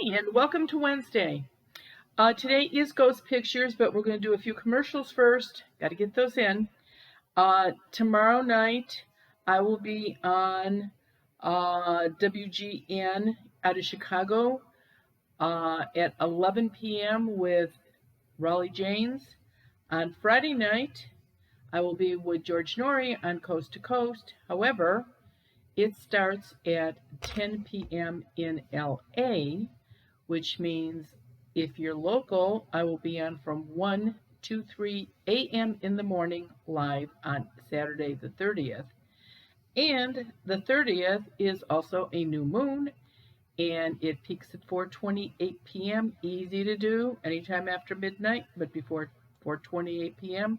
Hi, and welcome to Wednesday. Today is Ghost Pictures, but we're going to do a few commercials first. Got to get those in. Tomorrow night, I will be on WGN out of Chicago at 11 p.m. with Raleigh Janes. On Friday night, I will be with George Norrie on Coast to Coast. However, it starts at 10 p.m. in LA, which means if you're local, I will be on from 1 to 3 a.m. in the morning live on Saturday the 30th. And the 30th is also a new moon, and it peaks at 4:28 p.m. Easy to do anytime after midnight, but before 4:28 p.m.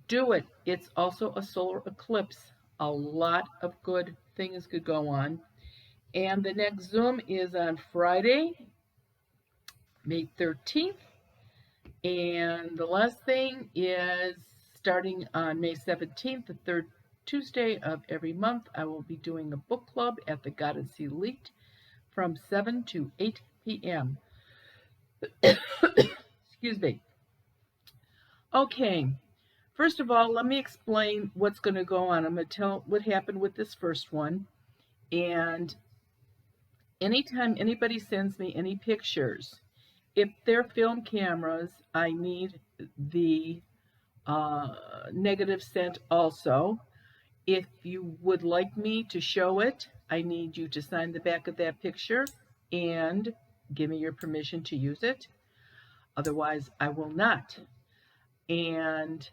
Do it. It's also a solar eclipse. A lot of good things could go on. And the next Zoom is on Friday, May 13th. And the last thing is starting on May 17th, the third Tuesday of every month, I will be doing a book club at the Goddess Elite from 7 to 8 p.m. Excuse me. Okay, first of all, let me explain what's going to go on. I'm going to tell what happened with this first one. And anytime anybody sends me any pictures, if they're film cameras, I need the negative sent also. If you would like me to show it, I need you to sign the back of that picture and give me your permission to use it. Otherwise, I will not. And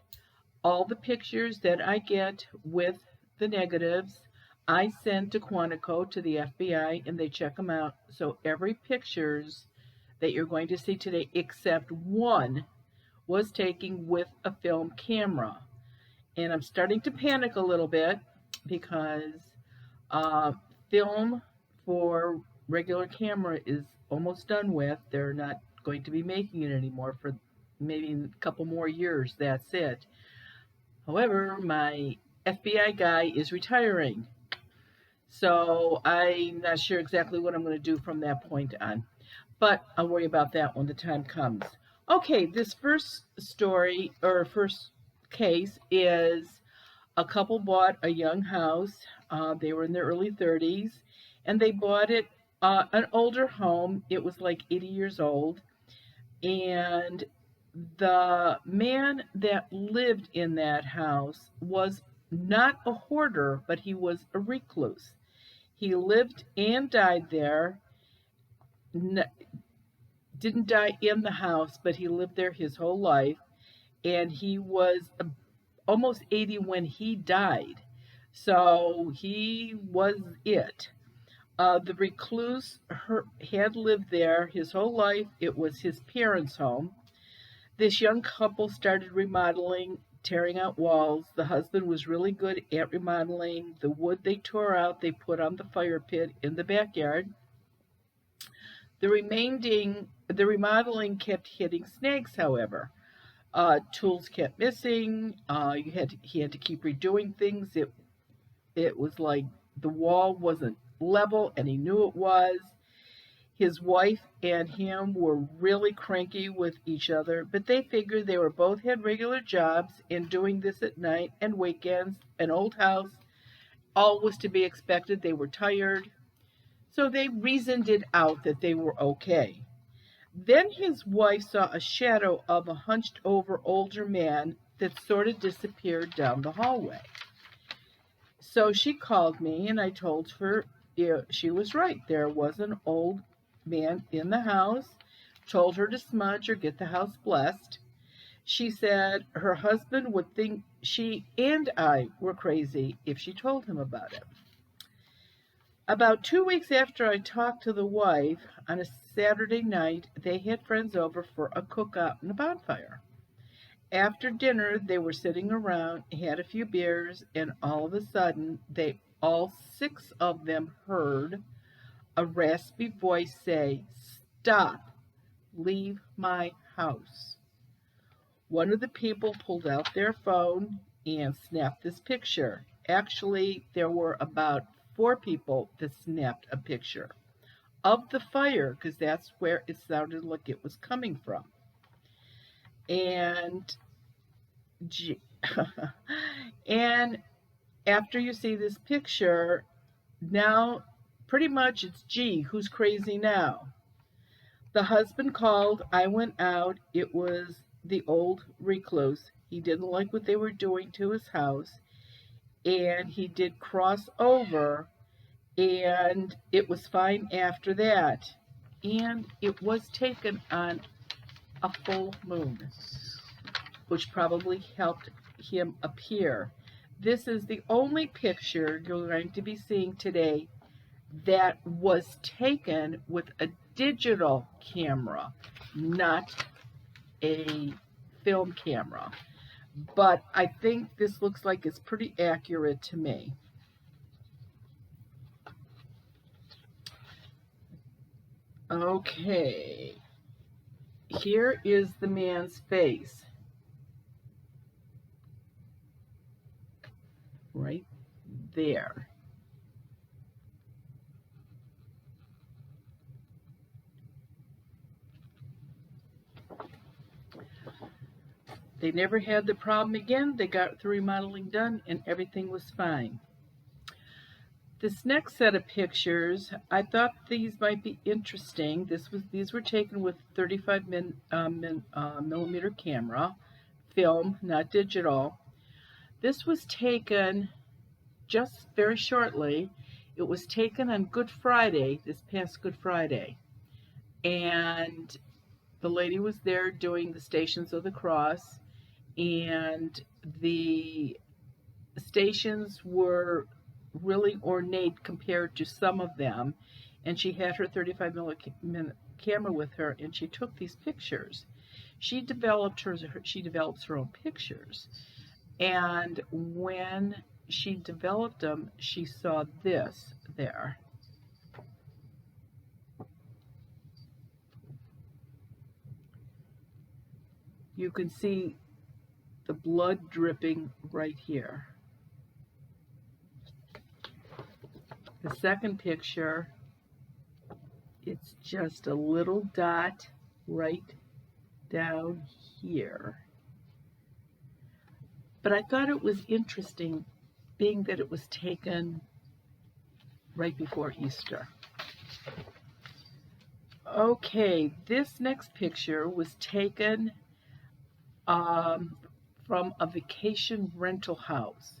all the pictures that I get with the negatives, I send to Quantico, to the FBI, and they check them out. So every pictures that you're going to see today, except one, was taken with a film camera. And I'm starting to panic a little bit because film for regular camera is almost done with. They're not going to be making it anymore for maybe a couple more years. That's it. However, my FBI guy is retiring. So I'm not sure exactly what I'm going to do from that point on. But I'll worry about that when the time comes. Okay, this first story or first case is a couple bought a young house. They were in their early 30s, and they bought it an older home. It was like 80 years old, and the man that lived in that house was not a hoarder, but he was a recluse. He lived and died there. Didn't die in the house, but he lived there his whole life, and he was almost 80 when he died. So he was it. The recluse had lived there his whole life. It was his parents' home. This young couple started remodeling, tearing out walls. The husband was really good at remodeling. The wood they tore out, they put on the fire pit in the backyard. The remodeling kept hitting snags, however. Tools kept missing. He had to keep redoing things. It was like the wall wasn't level, and he knew it was. His wife and him were really cranky with each other, but they figured they were both had regular jobs, and doing this at night and weekends, an old house, all was to be expected. They were tired, so they reasoned it out that they were okay. Then his wife saw a shadow of a hunched over older man that sort of disappeared down the hallway. So she called me, and I told her she was right. There was an old man in the house, told her to smudge or get the house blessed. She said her husband would think she and I were crazy if she told him about it. About 2 weeks after I talked to the wife, on a Saturday night, they had friends over for a cookout and a bonfire. After dinner, they were sitting around, had a few beers, and all of a sudden, all six of them heard a raspy voice say, "Stop, leave my house." One of the people pulled out their phone and snapped this picture. Actually, there were about 4 people that snapped a picture. of the fire, because that's where it sounded like it was coming from. And and after you see this picture, now pretty much it's, gee, who's crazy now? The husband called, I went out. It was the old recluse. He didn't like what they were doing to his house, and he did cross over, and it was fine after that. And it was taken on a full moon, which probably helped him appear. This is the only picture you're going to be seeing today that was taken with a digital camera, not a film camera. But I think this looks like it's pretty accurate to me. Okay, here is the man's face. Right there. They never had the problem again. They got the remodeling done and everything was fine. This next set of pictures, I thought these might be interesting. These were taken with 35 millimeter camera, film, not digital. This was taken just very shortly. It was taken on Good Friday, this past Good Friday. And the lady was there doing the Stations of the Cross, and the stations were really ornate compared to some of them, and she had her 35 mm camera with her, and she took these pictures. She develops her own pictures, and when she developed them, she saw this there. You can see the blood dripping right here. The second picture, it's just a little dot right down here. But I thought it was interesting, being that it was taken right before Easter. Okay, this next picture was taken from a vacation rental house.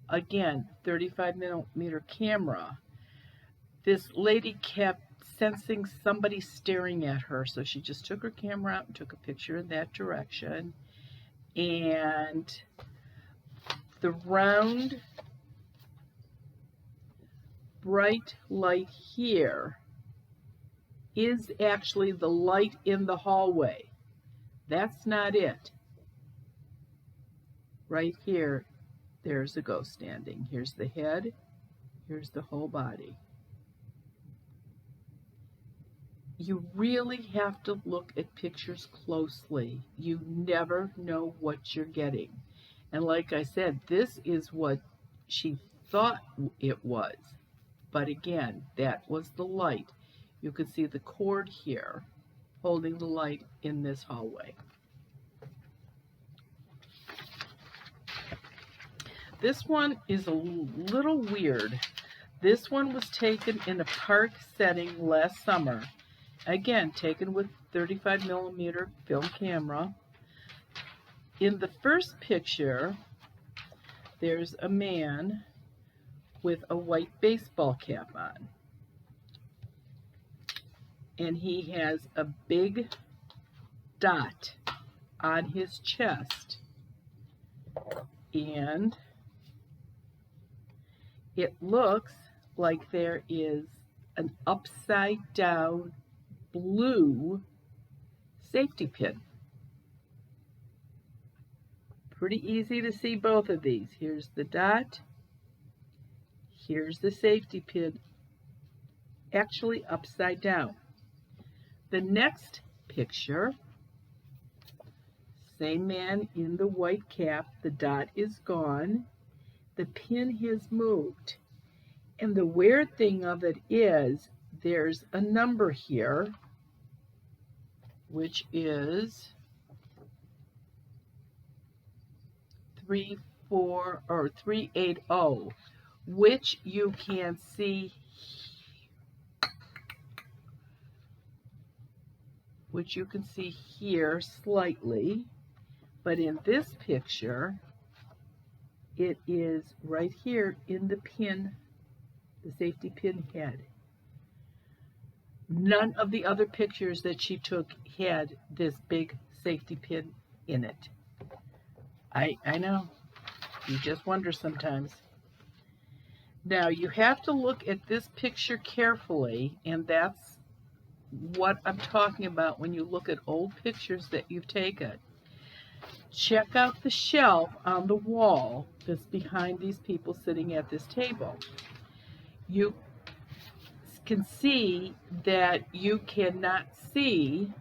Again, 35 millimeter camera. This lady kept sensing somebody staring at her, so she just took her camera out and took a picture in that direction. And the round bright light here is actually the light in the hallway. That's not it. Right here, there's a ghost standing. Here's the head, here's the whole body. You really have to look at pictures closely. You never know what you're getting. And like I said, this is what she thought it was. But again, that was the light. You can see the cord here holding the light in this hallway. This one is a little weird. This one was taken in a park setting last summer. Again, taken with 35 millimeter film camera. In the first picture, there's a man with a white baseball cap on. And he has a big dot on his chest. And it looks like there is an upside down blue safety pin. Pretty easy to see both of these. Here's the dot. Here's the safety pin, actually upside down. The next picture, same man in the white cap, the dot is gone, the pin has moved. And the weird thing of it is there's a number here, which is 380, which you can see here slightly, but in this picture it is right here in the pin, the safety pin head. None of the other pictures that she took had this big safety pin in it. I know, you just wonder sometimes. Now you have to look at this picture carefully, and that's what I'm talking about when you look at old pictures that you've taken. Check out the shelf on the wall that's behind these people sitting at this table. You can see that you cannot see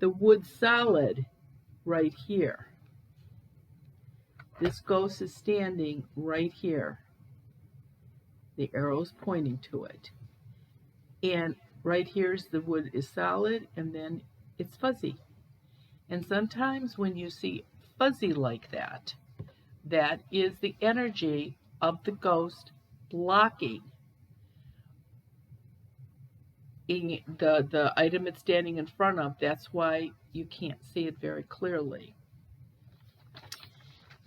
the wood solid right here. This ghost is standing right here. The arrow's pointing to it. And right here's the wood is solid, and then it's fuzzy. And sometimes when you see fuzzy like that, that is the energy of the ghost blocking the item it's standing in front of. That's why you can't see it very clearly.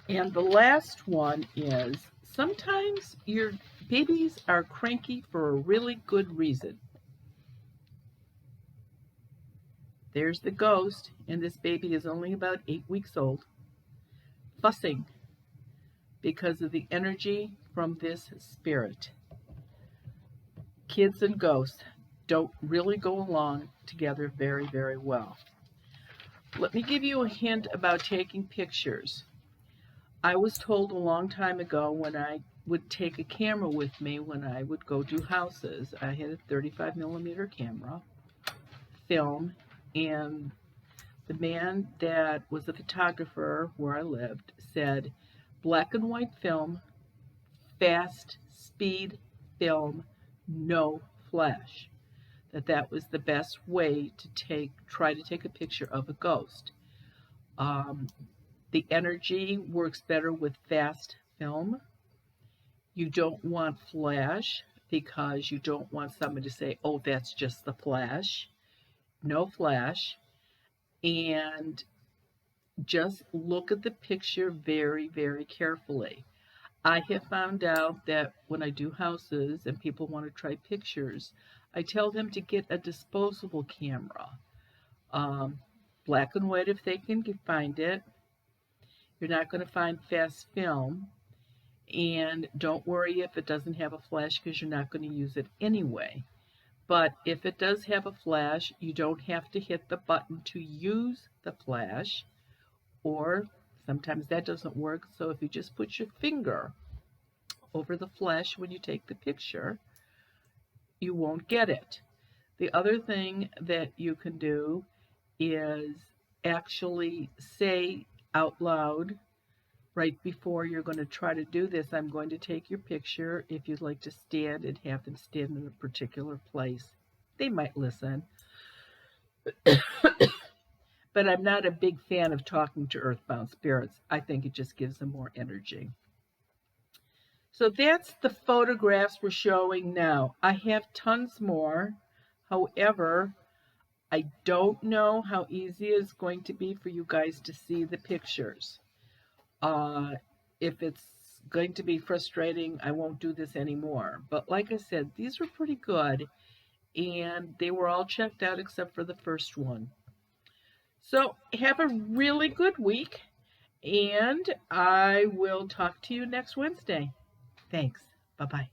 And the last one is, sometimes your babies are cranky for a really good reason. There's the ghost, and this baby is only about 8 weeks old, fussing because of the energy from this spirit. Kids and ghosts don't really go along together very, very well. Let me give you a hint about taking pictures. I was told a long time ago when I would take a camera with me when I would go do houses. I had a 35mm camera, film, and the man that was a photographer where I lived said, black and white film, fast speed film, no flash. That was the best way to try to take a picture of a ghost. The energy works better with fast film. You don't want flash because you don't want someone to say, oh, that's just the flash. No flash. And just look at the picture very, very carefully. I have found out that when I do houses and people want to try pictures, I tell them to get a disposable camera. Black and white if they can find it. You're not going to find fast film. And don't worry if it doesn't have a flash because you're not going to use it anyway. But if it does have a flash, you don't have to hit the button to use the flash. Or sometimes that doesn't work. So if you just put your finger over the flash when you take the picture, you won't get it. The other thing that you can do is actually say out loud right before you're going to try to do this, I'm going to take your picture. If you'd like to stand and have them stand in a particular place, they might listen. But I'm not a big fan of talking to earthbound spirits. I think it just gives them more energy. So that's the photographs we're showing now. I have tons more. However, I don't know how easy it's going to be for you guys to see the pictures. If it's going to be frustrating, I won't do this anymore. But like I said, these were pretty good, and they were all checked out except for the first one. So have a really good week, and I will talk to you next Wednesday. Thanks. Bye-bye.